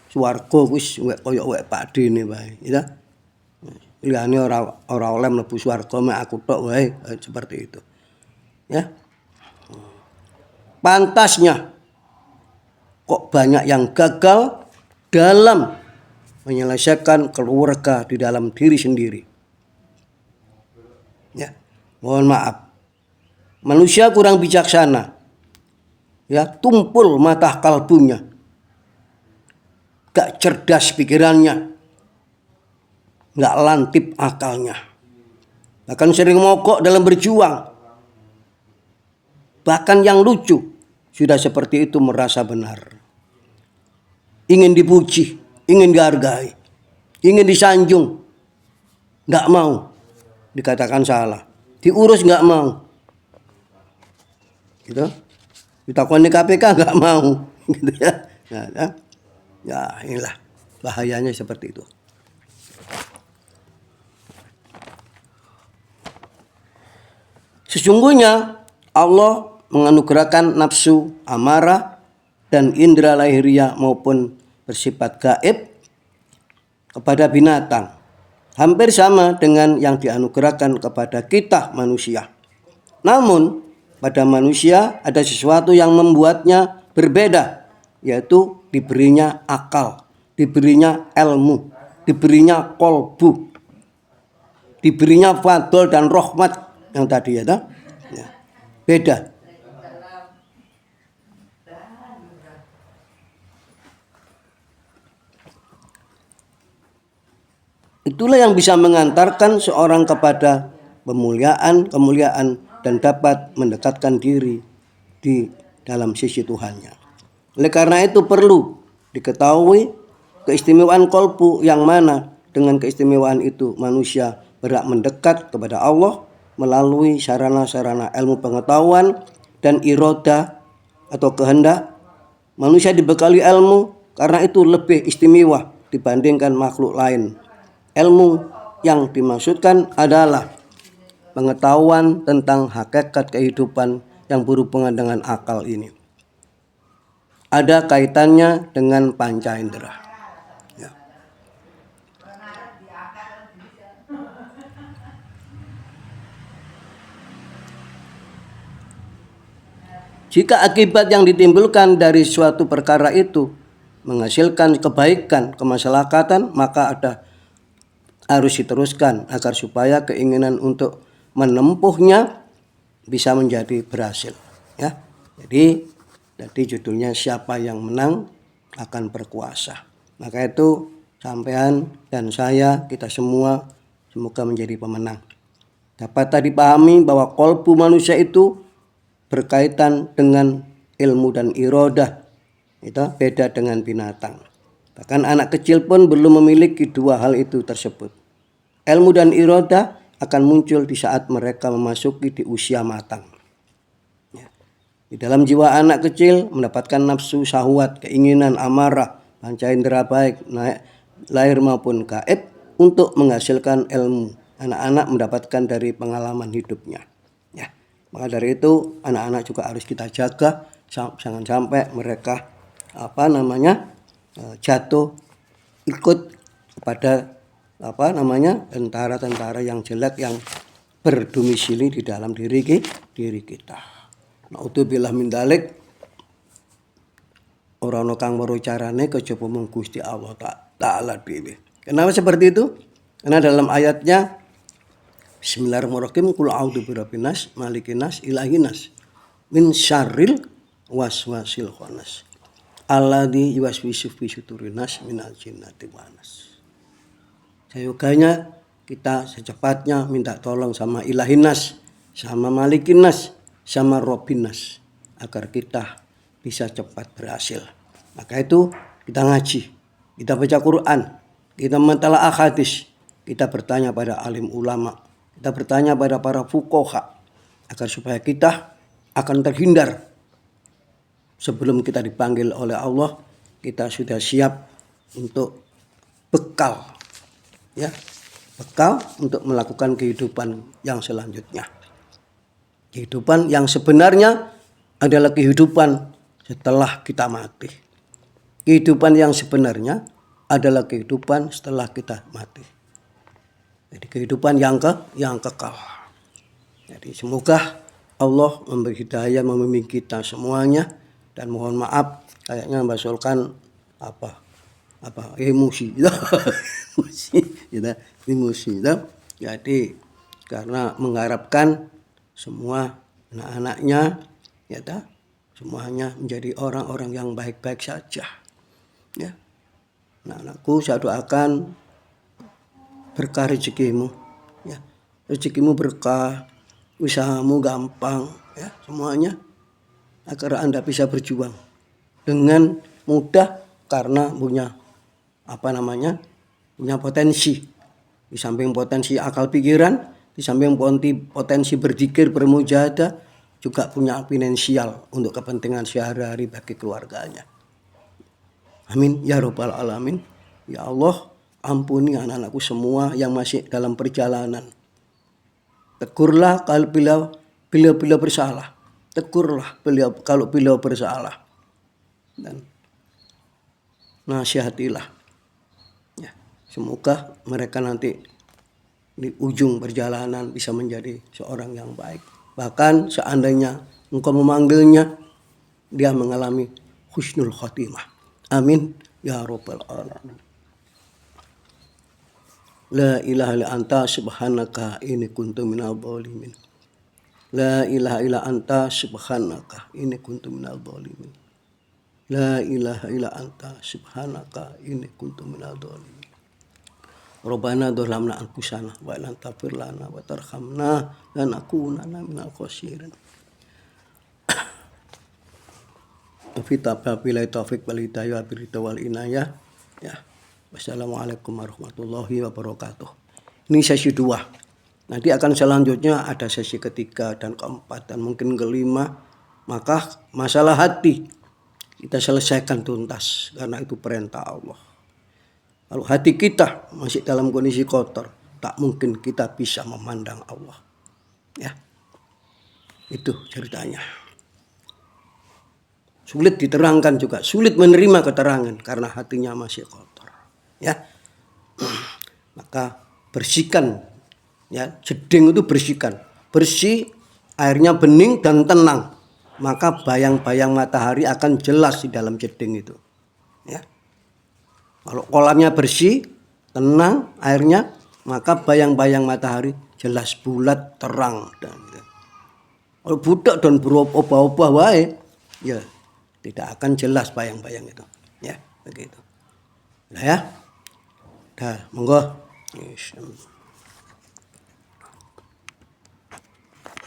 swarga wis koyo wek Pakde ne wae, ya. Liyane ora oleh mlebu swarga mek aku tok wae, seperti itu. Ya. Pantasnya kok banyak yang gagal dalam menyelesaikan keluarga di dalam diri sendiri. Ya, mohon maaf. Manusia kurang bijaksana. Ya, tumpul mata kalbunya. Gak cerdas pikirannya. Gak lantip akalnya. Bahkan sering mogok dalam berjuang. Bahkan yang lucu, sudah seperti itu merasa benar. Ingin dipuji, ingin dihargai, ingin disanjung, gak mau dikatakan salah. Diurus gak mau. Gitu. Ditakoni KPK gak mau. Gitu ya. Ya, inilah bahayanya seperti itu. Sesungguhnya Allah menganugerahkan nafsu amarah dan indera lahiriah maupun bersifat gaib kepada binatang. Hampir sama dengan yang dianugerahkan kepada kita manusia. Namun pada manusia ada sesuatu yang membuatnya berbeda, yaitu diberinya akal, diberinya ilmu, diberinya kolbu, diberinya fadl dan rahmat yang tadi, ya. Beda. Itulah yang bisa mengantarkan seorang kepada kemuliaan dan dapat mendekatkan diri di dalam sisi Tuhannya. Oleh karena itu perlu diketahui keistimewaan kolbu yang mana dengan keistimewaan itu manusia berhak mendekat kepada Allah melalui sarana-sarana ilmu pengetahuan dan iroda atau kehendak. Manusia dibekali ilmu karena itu lebih istimewa dibandingkan makhluk lain. Ilmu yang dimaksudkan adalah pengetahuan tentang hakikat kehidupan yang berhubungan dengan akal ini. Ada kaitannya dengan panca indera. Ya. Jika akibat yang ditimbulkan dari suatu perkara itu menghasilkan kebaikan, kemaslahatan, maka harus diteruskan agar supaya keinginan untuk menempuhnya bisa menjadi berhasil. Ya, jadi judulnya siapa yang menang akan berkuasa. Maka itu sampean dan saya, kita semua semoga menjadi pemenang. Dapat tadi pahami bahwa kolbu manusia itu berkaitan dengan ilmu dan irodah. Itu beda dengan binatang. Bahkan anak kecil pun belum memiliki dua hal itu tersebut. Ilmu dan irodah akan muncul di saat mereka memasuki di usia matang. Ya. Di dalam jiwa anak kecil mendapatkan nafsu, syahwat, keinginan, amarah, panca indera baik, lahir maupun gaib untuk menghasilkan ilmu. Anak-anak mendapatkan dari pengalaman hidupnya. Ya. Maka dari itu anak-anak juga harus kita jaga, jangan sampai mereka jatuh ikut kepada tentara-tentara yang jelek yang berdomisili di dalam diri kita. Naudzubillah min dzalik. Ora ono kang weruh carane kejaba mung Gusti Allah taala dhewe. Kenapa seperti itu? Karena dalam ayatnya Bismillahirrahmanirrahim, qul a'udzu birabbin nas, malikin nas, ilahin nas, min syarril waswasil khannas, alladzi yuwaswisu fi sudurin nas minal jinnati wan nas. Sayoganya kita secepatnya minta tolong sama ilahin nas, sama malikin nas, sama robbin nas agar kita bisa cepat berhasil. Maka itu kita ngaji, kita baca Quran, kita mentalaah hadis, kita bertanya pada alim ulama, kita bertanya pada para fuqaha agar supaya kita akan terhindar sebelum kita dipanggil oleh Allah, kita sudah siap untuk bekal, ya, bekal untuk melakukan kehidupan yang selanjutnya. Kehidupan yang sebenarnya adalah kehidupan setelah kita mati. Kehidupan yang sebenarnya adalah kehidupan setelah kita mati. Jadi kehidupan yang kekal. Jadi semoga Allah memberi hidayah, membimbing kita semuanya, dan mohon maaf kayaknya Mbak Sulkan emosi emosi. Jadi karena mengharapkan semua anak-anaknya semuanya menjadi orang-orang yang baik-baik saja. Ya. Anak-anakku saya doakan berkah rezekimu, ya. Rezekimu berkah, usahamu gampang, ya, semuanya agar Anda bisa berjuang dengan mudah karena punya punya potensi. Di samping potensi akal pikiran, di samping potensi berzikir, bermujahadah, juga punya finansial untuk kepentingan sehari-hari bagi keluarganya. Amin ya rabbal alamin. Ya Allah, ampuni anak-anakku semua yang masih dalam perjalanan. Tegurlah kalau beliau bersalah. Tegurlah kalau beliau bersalah. Dan nasihatilah. Ya, semoga mereka nanti di ujung perjalanan bisa menjadi seorang yang baik. Bahkan seandainya engkau memanggilnya, dia mengalami husnul khotimah. Amin ya rabbal alamin. La ilaha illa anta subhanaka inni kuntu minadh dhalimin. La ilaha illa anta subhanaka inni kuntu minadh dhalimin. La ilaha illa anta subhanaka inni kuntu minadh dhalimin. Rabbana dzalamna anfusana wa lam taghfir lana wa tarhamna lanakunanna minal khosirin. Wabillahi taufiq wal hidayah wal inayah. Ya. Wassalamualaikum warahmatullahi wabarakatuh. Ini sesi 2. Nanti akan selanjutnya ada sesi ketiga dan keempat dan mungkin kelima. Maka masalah hati kita selesaikan tuntas karena itu perintah Allah. Kalau hati kita masih dalam kondisi kotor, tak mungkin kita bisa memandang Allah. Ya. Itu ceritanya. Sulit diterangkan juga, sulit menerima keterangan karena hatinya masih kotor. Ya. Maka bersihkan, ya, jeding itu bersihkan. Bersih, airnya bening dan tenang. Maka bayang-bayang matahari akan jelas di dalam jeding itu. Ya. Kalau kolamnya bersih, tenang airnya, maka bayang-bayang matahari jelas bulat, terang dan gitu. Kalau budak dan berubah-ubah wae, ya tidak akan jelas bayang-bayang itu. Ya, begitu. Nah ya. Dah, monggo. Yes.